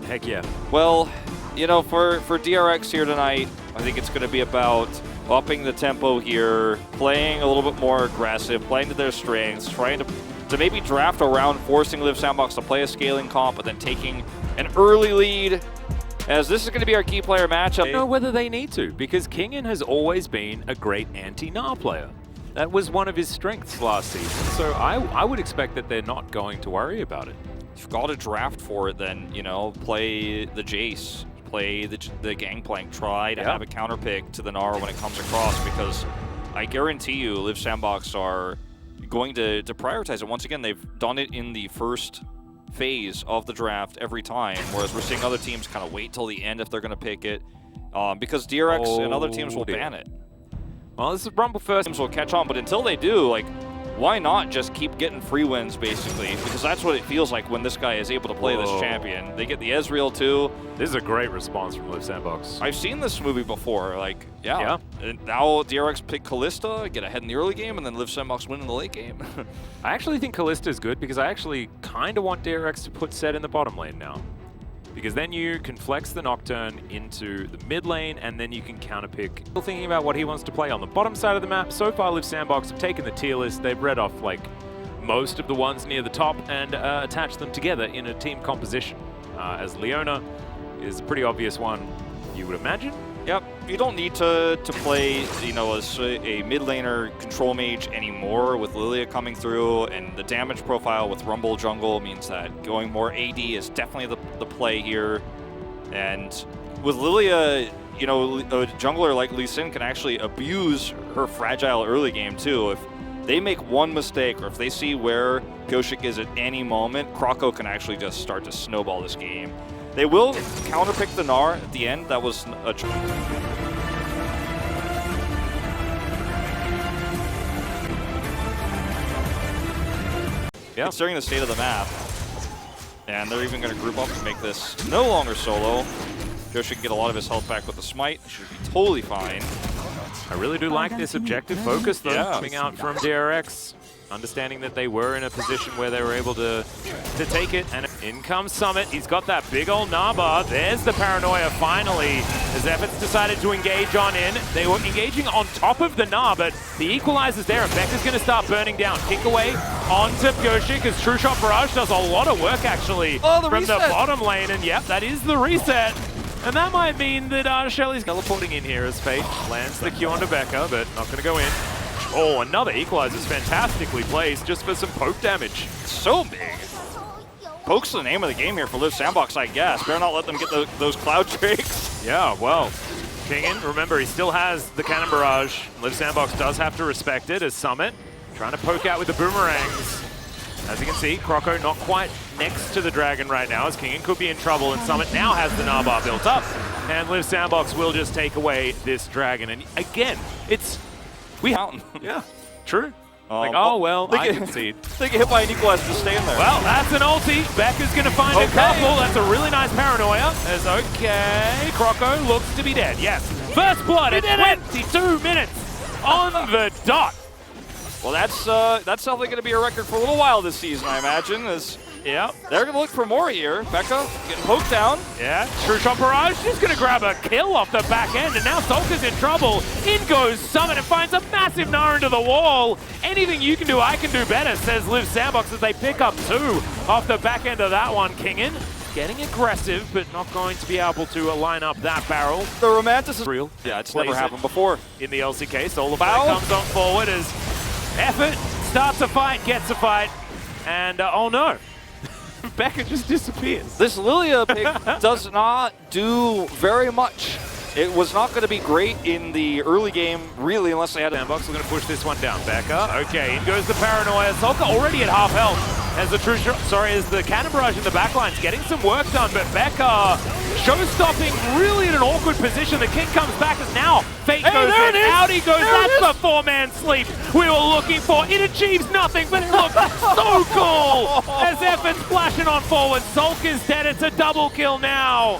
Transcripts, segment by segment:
Heck yeah. Well, you know, for DRX here tonight, I think it's going to be about upping the tempo here, playing a little bit more aggressive, playing to their strengths, trying to maybe draft around, forcing Liv Sandbox to play a scaling comp, but then taking an early lead, as this is going to be our key player matchup. I don't know whether they need to, because Kingen has always been a great anti-Gnar player. That was one of his strengths last season, so I would expect that they're not going to worry about it. If you've got to draft for it, then, you know, play the Jace, play the Gangplank, try to have a counter pick to the Gnar when it comes across, because I guarantee you Liv Sandbox are going to prioritize it. Once again, they've done it in the first phase of the draft every time, whereas we're seeing other teams kind of wait till the end if they're going to pick it, because DRX and other teams will ban it. Well, this is Rumble first. Teams will catch on, but until they do, like, why not just keep getting free wins, basically? Because that's what it feels like when this guy is able to play this champion. They get the Ezreal, too. This is a great response from Liv Sandbox. I've seen this movie before, like, yeah. And now DRX pick Kalista, get ahead in the early game, and then Liv Sandbox win in the late game. I actually think Kalista is good, because I actually kind of want DRX to put Set in the bottom lane now. Because then you can flex the Nocturne into the mid lane, and then you can counterpick. Still thinking about what he wants to play on the bottom side of the map. So far, Liv Sandbox have taken the tier list. They've read off like most of the ones near the top and attached them together in a team composition. As Leona is a pretty obvious one, you would imagine. Yep, you don't need to play, you know, a mid laner control mage anymore with Lilia coming through, and the damage profile with Rumble jungle means that going more AD is definitely the play here. And with Lilia, you know, a jungler like Lee Sin can actually abuse her fragile early game too. If they make one mistake, or if they see where Goshik is at any moment, Kroko can actually just start to snowball this game. They will counterpick the Gnar at the end. That was a considering the state of the map. And they're even going to group up to make this no longer solo. Goshik can get a lot of his health back with the smite. Should be totally fine. I really do like this objective focus, though, coming out from DRX. Understanding that they were in a position where they were able to take it, and in comes Summit. He's got that big old Naba. There's the paranoia finally, as Efforts decided to engage on in. They were engaging on top of the Gnar, but the equalizer's there, and Becca's going to start burning down. Kick away onto Goshik as True Shot Barrage does a lot of work, actually, from the bottom lane, and yep, that is the reset. And that might mean that Shelly's teleporting in here as Fate lands the Q onto Becca, but not going to go in. Oh, another equalizer is fantastically placed just for some poke damage. So big. Poke's the name of the game here for Liv Sandbox, I guess. Better not let them get those cloud drakes. Yeah, well, Kingen, remember, he still has the Cannon Barrage. Liv Sandbox does have to respect it as Summit trying to poke out with the boomerangs. As you can see, Kroko not quite next to the dragon right now, as Kingen could be in trouble, and Summit now has the Naba built up. And Liv Sandbox will just take away this dragon. And again, it's... Yeah, true. Like, oh, well, I concede. They get hit by an equalizer, just stay in there. Well, that's an ulti. Becca's going to find a couple. That's a really nice paranoia. As okay, Kroko looks to be dead. Yes, first blood at 22 minutes on the dot. Well, that's definitely going to be a record for a little while this season, I imagine. Yeah, they're going to look for more here. Becca getting poked down. Yeah, True Shot Barrage is going to grab a kill off the back end, and now Solka's in trouble. In goes Summit and finds a massive Gnar into the wall. Anything you can do, I can do better, says Liv Sandbox as they pick up 2 off the back end of that one. Kingen getting aggressive, but not going to be able to line up that barrel. The romanticism. Real. Yeah, it's never happened before. In the LCK, Solar Fire comes on forward as Effort starts a fight, gets a fight, and oh no. Becca just disappears. This Lilia pick does not do very much. It was not going to be great in the early game, really, unless they had a... Sandbox are going to push this one down. Becca, okay, in goes the paranoia. Solka already at half health. As the Cannon Barrage in the backline's getting some work done, but Becca show-stopping, really in an awkward position. The king comes back as now Fate goes in, out he goes. That's the 4-man sleep we were looking for. It achieves nothing, but it looks so cool as Effort's flashing on forward. Solka's dead, it's a double kill now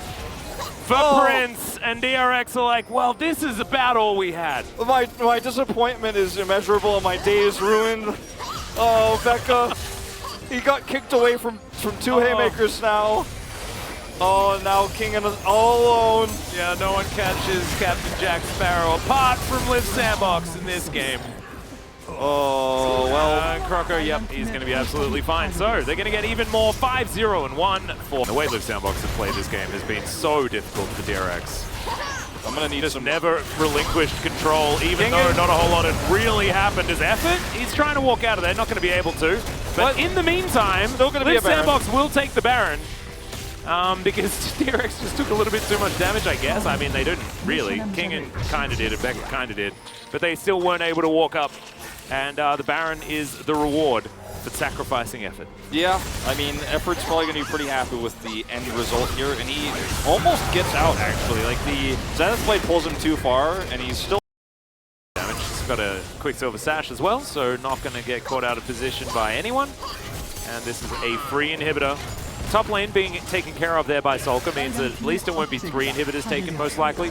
for Prince, and DRX are like, well, this is about all we had. My disappointment is immeasurable and my day is ruined. Oh, Becca. He got kicked away from 2 haymakers now. Oh, now King is all alone. Yeah, no one catches Captain Jack Sparrow apart from Liv Sandbox in this game. Oh, well. Croco, yep, he's going to be absolutely fine. So, they're going to get even more 5-0 and 1-4. The way Liv Sandbox have played this game has been so difficult for DRX. I'm going to need Just never relinquished control, even though not a whole lot had really happened as effort. He's trying to walk out of there, not going to be able to. But in the meantime, Liv Sandbox will take the Baron. Because DRX just took a little bit too much damage, I guess. I mean, they didn't really. King kind of did, and Beckett kind of did. But they still weren't able to walk up. And the Baron is the reward for sacrificing effort. Yeah, I mean, effort's probably going to be pretty happy with the end result here. And he almost gets out, actually. Like, the Zenith Blade pulls him too far, and he's still damage. He's got a Quicksilver Sash as well, so not going to get caught out of position by anyone. And this is a free inhibitor. Top lane being taken care of there by Solka means that at least it won't be 3 inhibitors taken, most likely.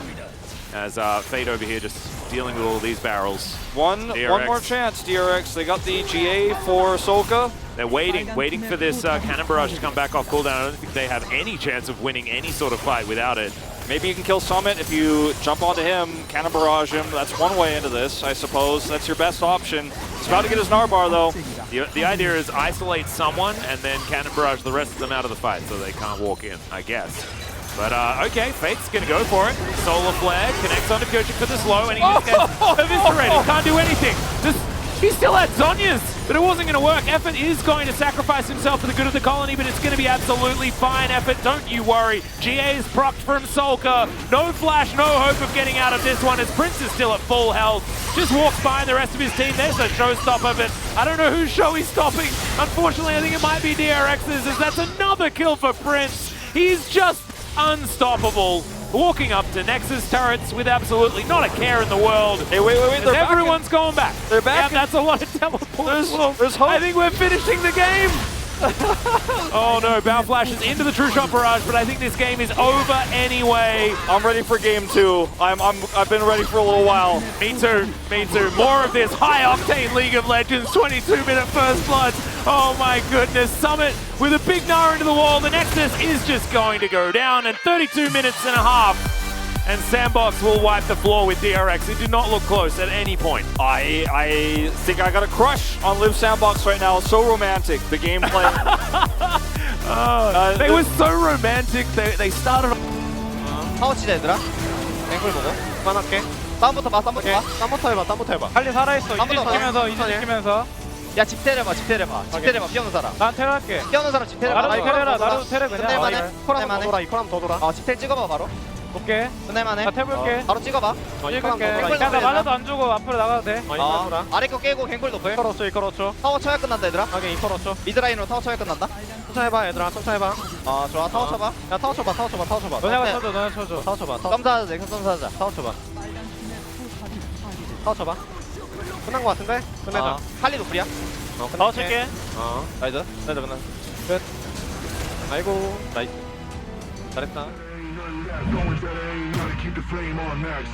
As Fade over here just dealing with all of these barrels. One more chance, DRX. They got the GA for Solka. They're waiting for this Cannon Barrage to come back off cooldown. I don't think they have any chance of winning any sort of fight without it. Maybe you can kill Summit if you jump onto him, Cannon Barrage him. That's one way into this, I suppose. That's your best option. He's about to get his Narbar, though. The idea is isolate someone and then Cannon Barrage the rest of them out of the fight so they can't walk in, I guess. But okay, Fate's gonna go for it. Solar Flare connects onto Kojic for the slow, and he just gets eviscerated. Can't do anything. He still had Zhonya's, but it wasn't gonna work. Effort is going to sacrifice himself for the good of the colony, but it's gonna be absolutely fine. Effort, don't you worry. GA is procced from Solka. No flash, no hope of getting out of this one as Prince is still at full health. Just walks by the rest of his team. There's a showstopper, but I don't know whose show he's stopping. Unfortunately, I think it might be DRX's, as that's another kill for Prince. He's just unstoppable, walking up to Nexus turrets with absolutely not a care in the world. Hey, wait, everyone's going back. They're back. Yeah, that's a lot of teleports. There's hope. I think we're finishing the game. Oh no, Bow flashes into the True Shot Barrage, but I think this game is over anyway. I'm ready for game 2. I've been ready for a little while. Me too. More of this high-octane League of Legends 22-minute first bloods. Oh my goodness, Summit with a big Nara into the wall. The Nexus is just going to go down in 32 minutes and a half. And Sandbox will wipe the floor with DRX. It did not look close at any point. I think I got a crush on Liv Sandbox right now. It's so romantic, the gameplay. They were so romantic. They started. 타워치자 얘들아. 앵글 보고. 그만할게. 다음부터 봐. 다음부터 해봐. 빨리 살아있어. 이제 다음부터 지키면서. 야, 집 때려봐. 집 피하는 사람. 난 테러할게. 피하는 사람 집 때려봐. 나도 테러라. 나도 테러 그냥. 끝낼만해. 이코람 더 돌아. 집텔 찍어봐 바로. 오케이. 끝낼만해. 나 태볼게. 바로 찍어봐. 찍을게. 야, 나 맞아도 안 주고 앞으로 나가도 돼. 아래 거 깨고 갱글 높여. 이끌었죠. 타워 쳐야 끝난다 얘들아. 하긴 이끌었죠. 미드라인으로 타워 쳐야 끝난다. 천천히 해봐 얘들아. 천천히 해봐. 좋아. 타워 쳐봐. 야, 타워 쳐봐. 너네가 쳐줘. 너네 쳐줘. 타워 쳐봐. 썸사하자. 넥슨 썸사하자. 타워 쳐봐. 끝난 거 같은데? 끝내자. 칼리 노플이야. 더 칠게. 나이스. 끝. 아이고. 나이스. 잘했다. Going to the keep the flame on next.